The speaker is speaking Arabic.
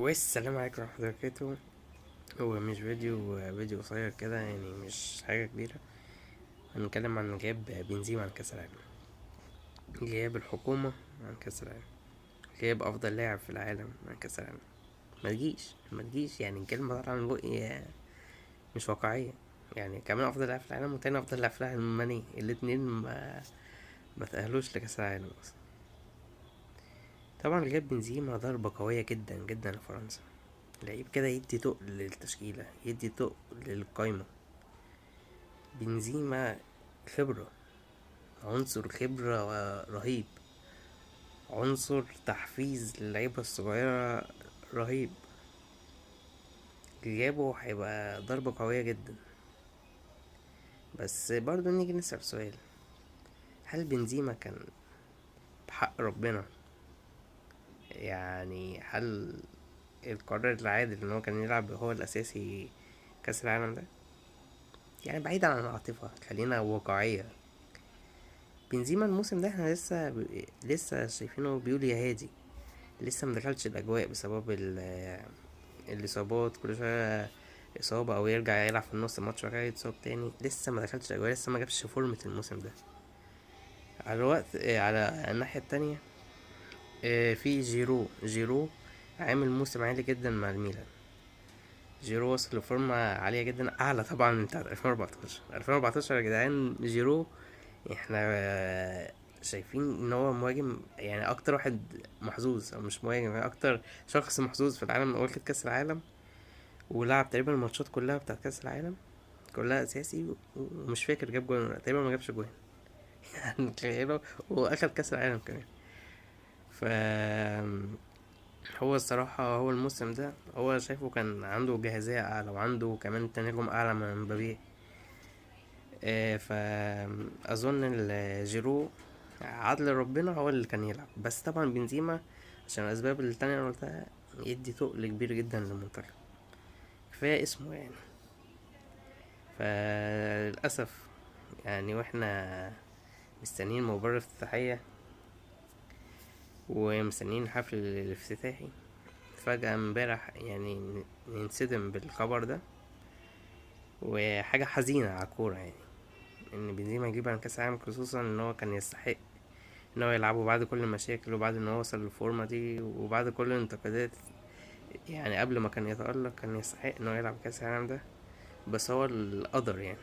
والسلام عليكم ورحمة الله وبركاته. هو مش فيديو قصير كده، يعني مش حاجة كبيرة. هنتكلم عن غياب بنزيما عن كأس العالم، غياب الحكومة عن كأس العالم، غياب أفضل لاعب في العالم عن كأس العالم. ما تجيش يعني الكلمة طالعة من بقي مش واقعية. يعني كمان أفضل لاعب في العالم وتاني أفضل لاعب في العالم ماني، الاتنين ما تأهلوش لكأس العالم أصلا. طبعا غياب بنزيما ضربة قوية جدا جدا لفرنسا. لعيب كده يدي تقل للتشكيلة، يدي تقل للقايمة. بنزيما خبرة، عنصر خبرة رهيب، عنصر تحفيز للعيبة الصغيرة رهيب. غيابه هيبقى ضربة قوية جدا. بس برضو نيجي نسأل سؤال: هل بنزيما كان بحق ربنا؟ يعني هل القرار العادل ان هو كان يلعب هو الاساسي كأس العالم ده؟ يعني بعيدا عن العاطفة، خلينا واقعية. بنزيما الموسم ده احنا لسه شايفينه بيقول يا هادي، لسه مدخلش الاجواء بسبب الاصابات. كل شويه اصابه او يرجع يلعب في النص الماتش وبعد كده يتصاب تاني، لسه ما دخلش الاجواء، لسه ما جابش فورمه الموسم ده. على الوقت على الناحيه التانية، في جيرو عامل موسم عالي جدا مع الميلان. جيرو وصل لفورمة عالية جدا، أعلى طبعا من بتاعت 2014 يا جدعان. جيرو احنا شايفين ان هو مهاجم، يعني اكتر واحد محظوظ، او مش مهاجم، يعني اكتر شخص محظوظ في العالم من اول كاس العالم. ولعب تقريبا الماتشات كلها بتاعت كاس العالم، كلها اساسي، ومش فاكر جاب جون تقريبا، ما جابش جون. يعني تخيلوا، واخد كاس العالم كمان. ف هو الصراحة هو الموسم ده هو شايفه كان عنده جاهزية أعلى، وعنده كمان تناغم أعلى من مبابي. فأظن جيرو عدل ربنا هو اللي كان يلعب. بس طبعا بنزيما عشان الأسباب التانية اللي قلتها يدي تقل كبير جدا للمنتخب، كفاية اسمه يعني. فللأسف يعني، واحنا مستنيين مباراة افتتاحية ومستنيين الحفل الافتتاحي، فجأة امبارح يعني ننصدم بالخبر ده. وحاجة حزينة على الكورة يعني، ان بنزيما يجيب عن كاس العالم، خصوصا ان هو كان يستحق ان هو يلعبه بعد كل المشاكل، وبعد ان هو وصل للفورمة دي، وبعد كل الانتقادات. يعني قبل ما كان يتألق كان يستحق ان هو يلعب كاس العالم ده. بس هو القدر يعني.